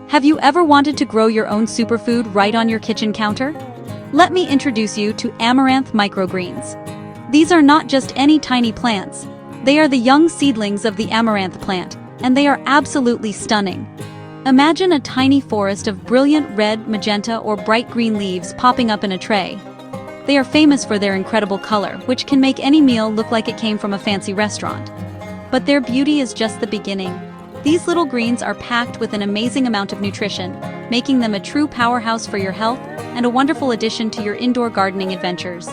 Have you ever wanted to grow your own superfood right on your kitchen counter? Let me introduce you to Amaranth Microgreens. These are not just any tiny plants. They are the young seedlings of the amaranth plant, and they are absolutely stunning. Imagine a tiny forest of brilliant red, magenta, or bright green leaves popping up in a tray. They are famous for their incredible color, which can make any meal look like it came from a fancy restaurant. But their beauty is just the beginning. These little greens are packed with an amazing amount of nutrition, making them a true powerhouse for your health and a wonderful addition to your indoor gardening adventures.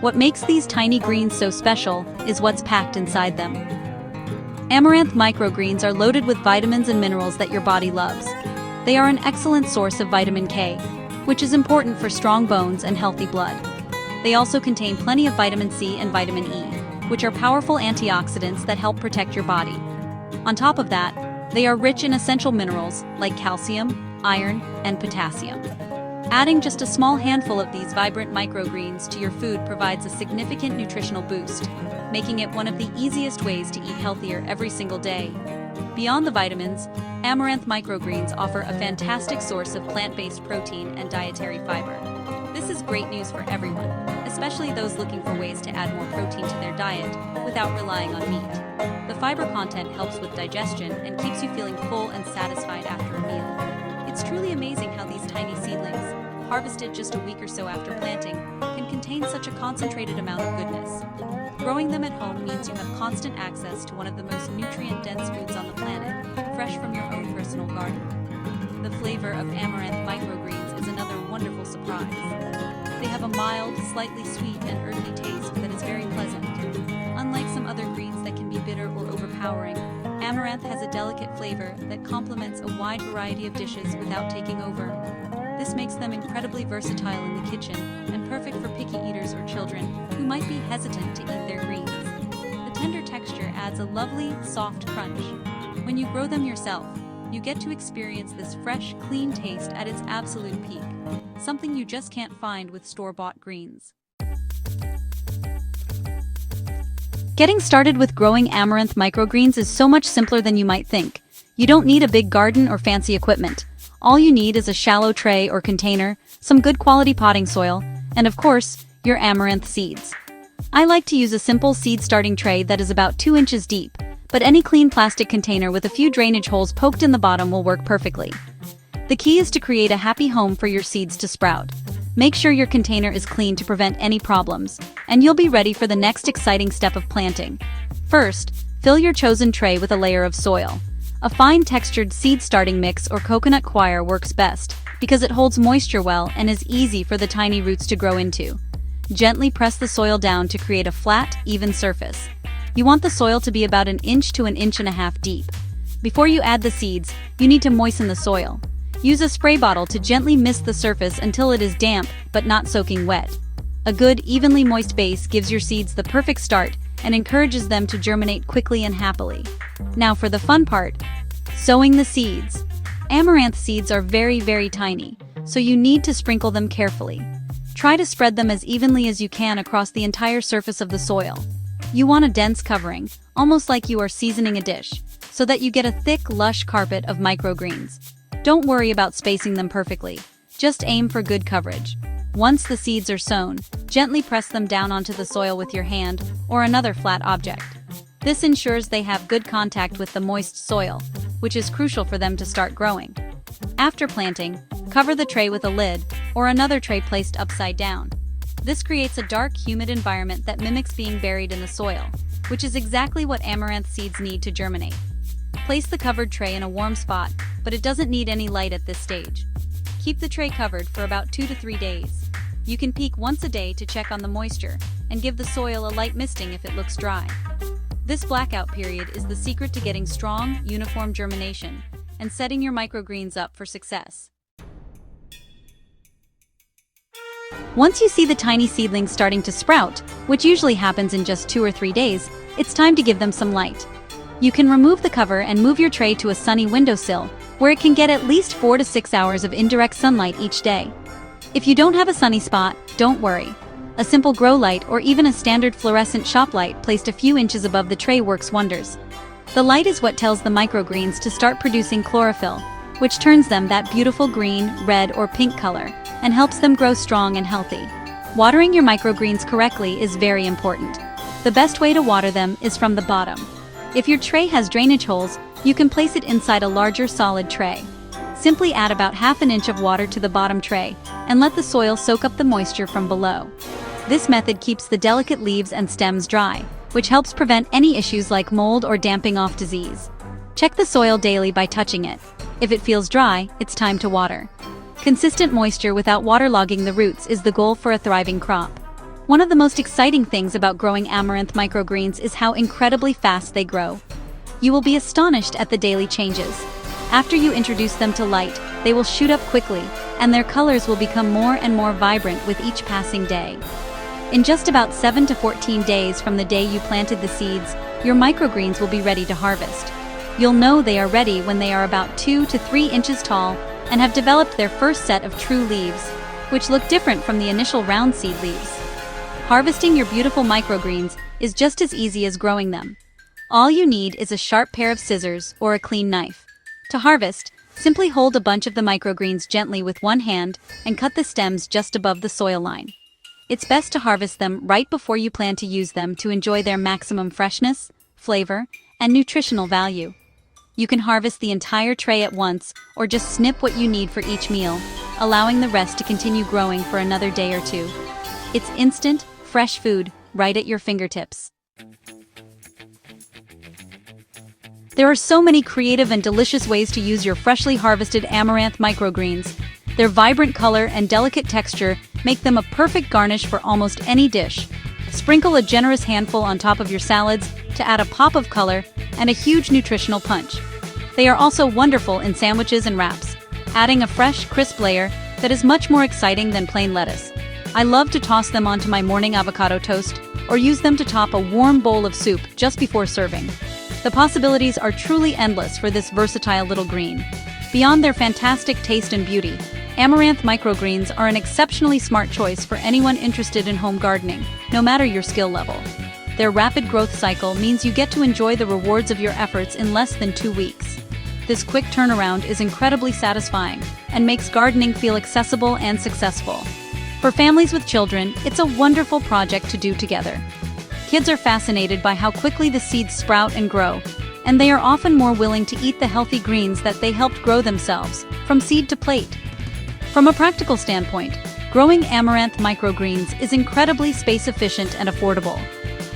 What makes these tiny greens so special is what's packed inside them. Amaranth microgreens are loaded with vitamins and minerals that your body loves. They are an excellent source of vitamin K, which is important for strong bones and healthy blood. They also contain plenty of vitamin C and vitamin E, which are powerful antioxidants that help protect your body. On top of that, they are rich in essential minerals like calcium, iron, and potassium. Adding just a small handful of these vibrant microgreens to your food provides a significant nutritional boost, making it one of the easiest ways to eat healthier every single day. Beyond the vitamins, Amaranth microgreens offer a fantastic source of plant-based protein and dietary fiber. This is great news for everyone, especially those looking for ways to add more protein to their diet without relying on meat. The fiber content helps with digestion and keeps you feeling full and satisfied after a meal. It's truly amazing how these tiny seedlings, harvested just a week or so after planting, can contain such a concentrated amount of goodness. Growing them at home means you have constant access to one of the most nutrient-dense foods on the planet, fresh from your own personal garden. The flavor of amaranth microgreens is another wonderful surprise. They have a mild, slightly sweet and earthy taste that is very pleasant. Unlike some other greens that can be bitter or overpowering, amaranth has a delicate flavor that complements a wide variety of dishes without taking over. This makes them incredibly versatile in the kitchen and perfect for picky eaters or children who might be hesitant to eat their greens. The tender texture adds a lovely, soft crunch. When you grow them yourself, you get to experience this fresh, clean taste at its absolute peak, something you just can't find with store-bought greens. Getting started with growing amaranth microgreens is so much simpler than you might think. You don't need a big garden or fancy equipment. All you need is a shallow tray or container, some good quality potting soil, and of course, your amaranth seeds. I like to use a simple seed starting tray that is about 2 inches deep, but any clean plastic container with a few drainage holes poked in the bottom will work perfectly. The key is to create a happy home for your seeds to sprout. Make sure your container is clean to prevent any problems, and you'll be ready for the next exciting step of planting. First, fill your chosen tray with a layer of soil. A fine textured seed starting mix or coconut coir works best because it holds moisture well and is easy for the tiny roots to grow into. Gently press the soil down to create a flat, even surface. You want the soil to be about 1 inch to 1.5 inches deep. Before you add the seeds, you need to moisten the soil. Use a spray bottle to gently mist the surface until it is damp but not soaking wet. A good, evenly moist base gives your seeds the perfect start and encourages them to germinate quickly and happily. Now for the fun part, sowing the seeds. Amaranth seeds are very, very tiny, so you need to sprinkle them carefully. Try to spread them as evenly as you can across the entire surface of the soil. You want a dense covering, almost like you are seasoning a dish, so that you get a thick, lush carpet of microgreens. Don't worry about spacing them perfectly. Just aim for good coverage. Once the seeds are sown, gently press them down onto the soil with your hand or another flat object. This ensures they have good contact with the moist soil, which is crucial for them to start growing. After planting, cover the tray with a lid or another tray placed upside down. This creates a dark, humid environment that mimics being buried in the soil, which is exactly what amaranth seeds need to germinate. Place the covered tray in a warm spot, but it doesn't need any light at this stage. Keep the tray covered for about 2 to 3 days. You can peek once a day to check on the moisture and give the soil a light misting if it looks dry. This blackout period is the secret to getting strong, uniform germination and setting your microgreens up for success. Once you see the tiny seedlings starting to sprout, which usually happens in just 2 or 3 days, it's time to give them some light. You can remove the cover and move your tray to a sunny windowsill, where it can get at least 4 to 6 hours of indirect sunlight each day. If you don't have a sunny spot, don't worry. A simple grow light or even a standard fluorescent shop light placed a few inches above the tray works wonders. The light is what tells the microgreens to start producing chlorophyll, which turns them that beautiful green, red, or pink color, and helps them grow strong and healthy. Watering your microgreens correctly is very important. The best way to water them is from the bottom. If your tray has drainage holes, you can place it inside a larger solid tray. Simply add about ½ inch of water to the bottom tray, and let the soil soak up the moisture from below. This method keeps the delicate leaves and stems dry, which helps prevent any issues like mold or damping off disease. Check the soil daily by touching it. If it feels dry, it's time to water. Consistent moisture without waterlogging the roots is the goal for a thriving crop. One of the most exciting things about growing amaranth microgreens is how incredibly fast they grow. You will be astonished at the daily changes. After you introduce them to light, they will shoot up quickly, and their colors will become more and more vibrant with each passing day. In just about 7 to 14 days from the day you planted the seeds, your microgreens will be ready to harvest. You'll know they are ready when they are about 2 to 3 inches tall and have developed their first set of true leaves, which look different from the initial round seed leaves. Harvesting your beautiful microgreens is just as easy as growing them. All you need is a sharp pair of scissors or a clean knife. To harvest, simply hold a bunch of the microgreens gently with one hand and cut the stems just above the soil line. It's best to harvest them right before you plan to use them to enjoy their maximum freshness, flavor, and nutritional value. You can harvest the entire tray at once or just snip what you need for each meal, allowing the rest to continue growing for another day or two. It's instant, fresh food right at your fingertips. There are so many creative and delicious ways to use your freshly harvested amaranth microgreens. Their vibrant color and delicate texture make them a perfect garnish for almost any dish. Sprinkle a generous handful on top of your salads to add a pop of color and a huge nutritional punch. They are also wonderful in sandwiches and wraps, adding a fresh, crisp layer that is much more exciting than plain lettuce. I love to toss them onto my morning avocado toast or use them to top a warm bowl of soup just before serving. The possibilities are truly endless for this versatile little green. Beyond their fantastic taste and beauty, amaranth microgreens are an exceptionally smart choice for anyone interested in home gardening, no matter your skill level. Their rapid growth cycle means you get to enjoy the rewards of your efforts in less than 2 weeks. This quick turnaround is incredibly satisfying and makes gardening feel accessible and successful. For families with children, it's a wonderful project to do together. Kids are fascinated by how quickly the seeds sprout and grow, and they are often more willing to eat the healthy greens that they helped grow themselves, from seed to plate. From a practical standpoint, growing amaranth microgreens is incredibly space-efficient and affordable.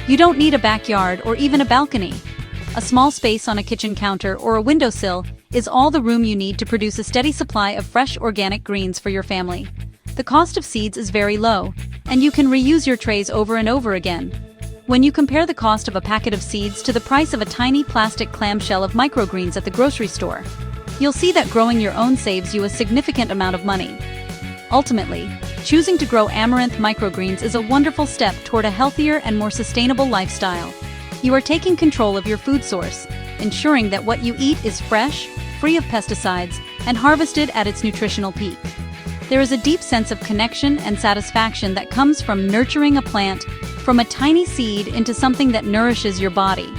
You don't need a backyard or even a balcony. A small space on a kitchen counter or a windowsill is all the room you need to produce a steady supply of fresh organic greens for your family. The cost of seeds is very low, and you can reuse your trays over and over again. When you compare the cost of a packet of seeds to the price of a tiny plastic clamshell of microgreens at the grocery store, you'll see that growing your own saves you a significant amount of money. Ultimately, choosing to grow amaranth microgreens is a wonderful step toward a healthier and more sustainable lifestyle. You are taking control of your food source, ensuring that what you eat is fresh, free of pesticides, and harvested at its nutritional peak. There is a deep sense of connection and satisfaction that comes from nurturing a plant from a tiny seed into something that nourishes your body.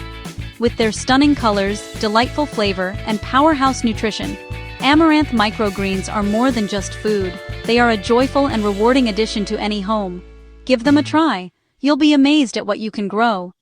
With their stunning colors, delightful flavor, and powerhouse nutrition, amaranth microgreens are more than just food. They are a joyful and rewarding addition to any home. Give them a try. You'll be amazed at what you can grow.